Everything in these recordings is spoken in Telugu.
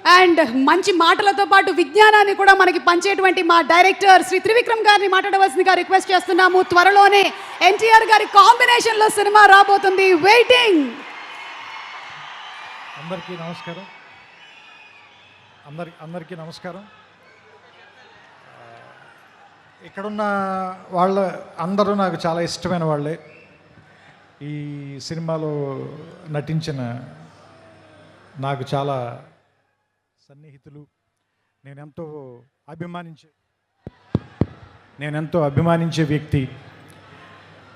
అండ్ మంచి మాటలతో పాటు విజ్ఞానాన్ని కూడా మనకి పంచేటువంటి మా డైరెక్టర్ శ్రీ త్రివిక్రమ్ గారిని మాట్లాడవలసిందిగా రిక్వెస్ట్ చేస్తున్నాము. త్వరలోనే ఎన్టీఆర్ గారి కాంబినేషన్లో సినిమా రాబోతుంది. వెయిటింగ్. అందరికీ నమస్కారం. అందరికీ నమస్కారం. ఇక్కడున్న వాళ్ళ అందరూ నాకు చాలా ఇష్టమైన వాళ్ళే. ఈ సినిమాలో నటించిన నాకు చాలా సన్నిహితులు. నేనెంతో అభిమానించే వ్యక్తి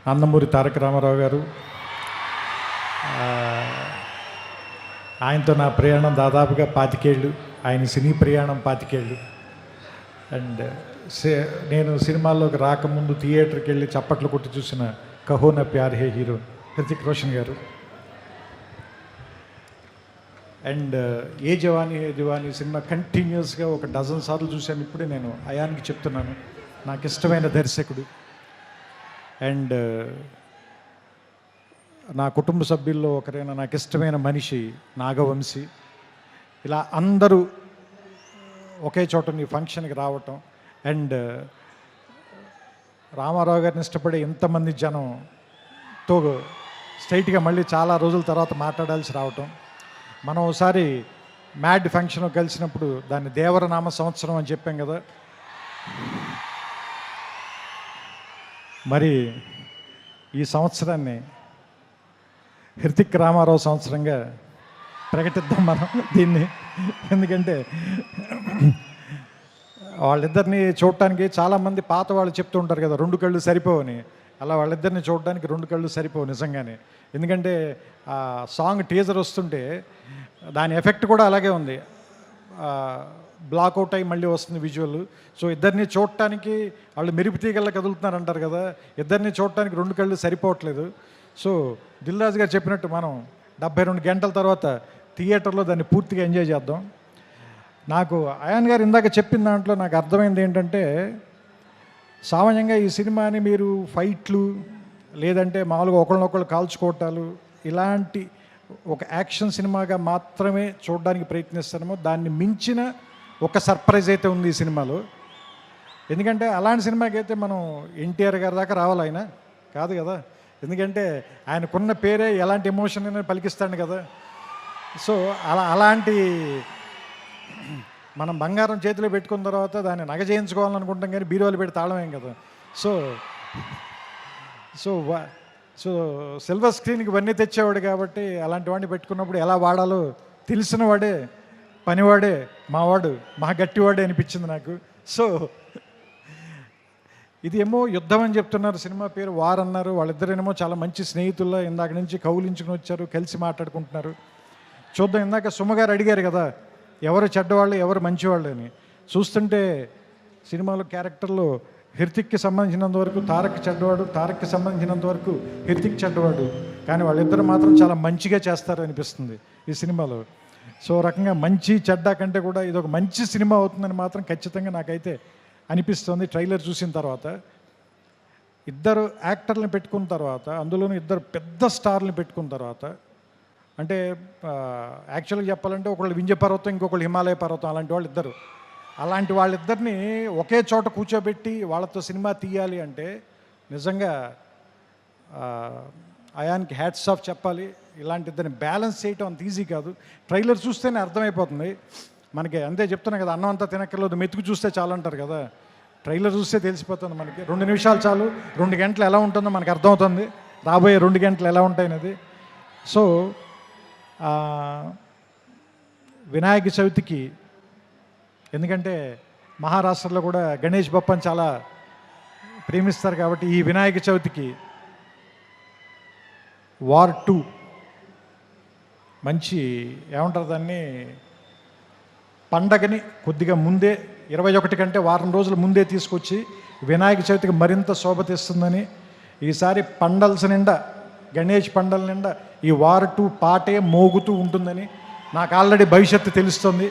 నందమూరి తారక రామారావు గారు. ఆయనతో నా ప్రయాణం దాదాపుగా 25 ఏళ్ళు, ఆయన సినీ ప్రయాణం 25 ఏళ్ళు. అండ్ నేను సినిమాల్లోకి రాకముందు థియేటర్కి వెళ్ళి చప్పట్లు కొట్టి చూసిన కహో నా ప్యార్ హే హీరో హృతిక్ రోషన్ గారు. అండ్ ఏ జవానీ సినిమా కంటిన్యూస్గా 12 సార్లు చూశాను. ఇప్పుడే నేను అయాన్కి చెప్తున్నాను, నాకు ఇష్టమైన దర్శకుడు. అండ్ నా కుటుంబ సభ్యుల్లో ఒకరైన నాకు ఇష్టమైన మనిషి నాగవంశీ. ఇలా అందరూ ఒకే చోట ఈ ఫంక్షన్కి రావటం, అండ్ రామారావు గారిని ఇష్టపడే ఎంతమంది జనంతో స్ట్రైట్గా మళ్ళీ చాలా రోజుల తర్వాత మాట్లాడాల్సి రావటం. మనం ఒకసారి మ్యాడ్ ఫంక్షన్ కలిసినప్పుడు దాన్ని దేవరనామ సంవత్సరం అని చెప్పాం కదా. మరి ఈ సంవత్సరాన్ని హృతిక్ రామారావు సంవత్సరంగా ప్రకటిద్దాం మనం దీన్ని. ఎందుకంటే వాళ్ళిద్దరిని చూడటానికి చాలామంది పాత వాళ్ళు చెప్తూ ఉంటారు కదా, 2 కళ్ళు సరిపోవని. అలా వాళ్ళిద్దరిని చూడడానికి 2 కళ్ళు సరిపోవు నిజంగానే. ఎందుకంటే ఆ సాంగ్ టీజర్ వస్తుంటే దాని ఎఫెక్ట్ కూడా అలాగే ఉంది. బ్లాక్అవుట్ అయ్యి మళ్ళీ వస్తుంది విజువల్. సో ఇద్దరిని చూడటానికి వాళ్ళు మెరుపు తీగల్లా కదులుతున్నారు అంటారు కదా, ఇద్దరిని చూడటానికి 2 కళ్ళు సరిపోవట్లేదు. సో దిల్ రాజు గారు చెప్పినట్టు మనం 72 గంటల తర్వాత థియేటర్లో దాన్ని పూర్తిగా ఎంజాయ్ చేద్దాం. నాకు అయాన్ గారు ఇందాక చెప్పిన దాంట్లో నాకు అర్థమైంది ఏంటంటే, సామాన్యంగా ఈ సినిమాని మీరు ఫైట్లు లేదంటే మామూలుగా ఒకళ్ళనొకళ్ళు కాల్చుకోవటాలు ఇలాంటి ఒక యాక్షన్ సినిమాగా మాత్రమే చూడడానికి ప్రయత్నిస్తామో, దాన్ని మించిన ఒక సర్ప్రైజ్ అయితే ఉంది ఈ సినిమాలో. ఎందుకంటే అలాంటి సినిమాకి అయితే మనం ఎన్టీఆర్ గారి దాకా రావాలి, ఆయన కాదు కదా. ఎందుకంటే ఆయనకున్న పేరే ఎలాంటి ఎమోషన్ అయినా పలికిస్తాడు కదా. సో అలాంటి మనం బంగారం చేతిలో పెట్టుకున్న తర్వాత దాన్ని నగ చేయించుకోవాలనుకుంటాం, కానీ బీరువాలు పెట్టి తాళమేం కదా. సో సో సో సిల్వర్ స్క్రీన్కి ఇవన్నీ తెచ్చేవాడు కాబట్టి అలాంటి వాడిని పెట్టుకున్నప్పుడు ఎలా వాడాలో తెలిసిన వాడే, పనివాడే, మావాడు, మా గట్టివాడే అనిపించింది నాకు. సో ఇది ఏమో యుద్ధం అని చెప్తున్నారు, సినిమా పేరు వార్ అన్నారు. వాళ్ళిద్దరేమో చాలా మంచి స్నేహితుల్లో ఇందాక నుంచి కౌలించుకుని వచ్చారు, కలిసి మాట్లాడుకుంటున్నారు. చూద్దాం. ఇందాక సుమగారు అడిగారు కదా ఎవరు చెడ్డవాళ్ళు ఎవరు మంచివాళ్ళు అని. చూస్తుంటే సినిమాలో క్యారెక్టర్లో హృతిక్కి సంబంధించినంత వరకు తారక్ చెడ్డవాడు, తారక్కి సంబంధించినంత వరకు హృతిక్ చెడ్డవాడు. కానీ వాళ్ళిద్దరు మాత్రం చాలా మంచిగా చేస్తారు అనిపిస్తుంది ఈ సినిమాలో. సో రకంగా మంచి చెడ్డ కంటే కూడా ఇది ఒక మంచి సినిమా అవుతుందని మాత్రం ఖచ్చితంగా నాకైతే అనిపిస్తుంది. ట్రైలర్ చూసిన తర్వాత ఇద్దరు యాక్టర్లను పెట్టుకున్న తర్వాత, అందులోనూ ఇద్దరు పెద్ద స్టార్లను పెట్టుకున్న తర్వాత, అంటే యాక్చువల్గా చెప్పాలంటే ఒకళ్ళు వింధ్య పర్వతం, ఇంకొకళ్ళు హిమాలయ పర్వతం, అలాంటి వాళ్ళు ఇద్దరు. అలాంటి వాళ్ళిద్దరిని ఒకే చోట కూర్చోబెట్టి వాళ్ళతో సినిమా తీయాలి అంటే నిజంగా అయాన్కి హ్యాట్స్ ఆఫ్ చెప్పాలి. ఇలాంటి ఇద్దరిని బ్యాలెన్స్ చేయటం అంత ఈజీ కాదు. ట్రైలర్ చూస్తేనే అర్థమైపోతుంది మనకి. అంతే చెప్తున్నా కదా, అన్నం అంతా తినక్కర్లేదు, మెతుకు చూస్తే చాలు అంటారు కదా. ట్రైలర్ చూస్తే తెలిసిపోతుంది మనకి. 2 నిమిషాలు చాలు, 2 గంటలు ఎలా ఉంటుందో మనకు అర్థమవుతుంది, రాబోయే 2 గంటలు ఎలా ఉంటాయనేది. సో వినాయక చవితికి, ఎందుకంటే మహారాష్ట్రలో కూడా గణేష్ బప్పని చాలా ప్రేమిస్తారు కాబట్టి ఈ వినాయక చవితికి వార్ 2 మంచి ఏమంటారు దాన్ని, పండగని కొద్దిగా ముందే 21 కంటే వారం రోజుల ముందే తీసుకొచ్చి వినాయక చవితికి మరింత శోభ తెస్తుందని, ఈసారి పండల్స్ నిండా, గణేష్ పండల నిండా ఈ వార్ 2 పాటే మోగుతూ ఉంటుందని నాకు ఆల్రెడీ భవిష్యత్తు తెలుస్తుంది.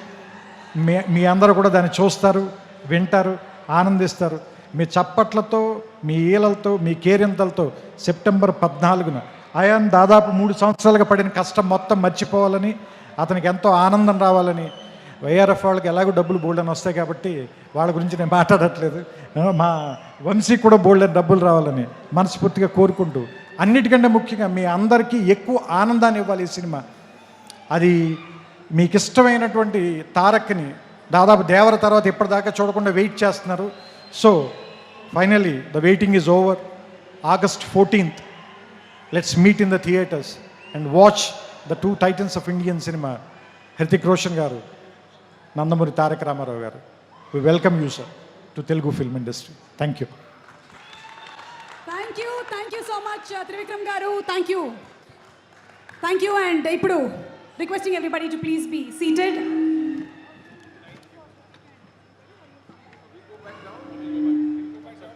మీ అందరూ కూడా దాన్ని చూస్తారు, వింటారు, ఆనందిస్తారు. మీ చప్పట్లతో, మీ ఈలలతో, మీ కేరింతలతో సెప్టెంబర్ 14న అయాన్ దాదాపు 3 సంవత్సరాలుగా పడిన కష్టం మొత్తం మర్చిపోవాలని, అతనికి ఎంతో ఆనందం రావాలని, వైఆర్ఎఫ్ వాళ్ళకి ఎలాగో డబ్బులు బోల్డ్ అని వస్తాయి కాబట్టి వాళ్ళ గురించి నేను మాట్లాడట్లేదు. మా వంశీకి కూడా బోల్డ్ అని డబ్బులు రావాలని మనస్ఫూర్తిగా కోరుకుంటూ, అన్నిటికంటే ముఖ్యంగా మీ అందరికీ ఎక్కువ ఆనందాన్ని ఇవ్వాలి ఈ సినిమా. అది మీకు ఇష్టమైనటువంటి తారక్ని దాదాపు దేవర తర్వాత ఇప్పటిదాకా చూడకుండా వెయిట్ చేస్తున్నారు. So finally the waiting is over. August 14th, let's meet in the theaters and watch the two titans of Indian cinema, Hrithik Roshan garu, Nandamuri Tarak Ramarao garu. We welcome you, sir, to Telugu film industry. Thank you. Thank you so much, Trivikram garu. Thank you. And ఇప్పుడు requesting everybody to please be seated.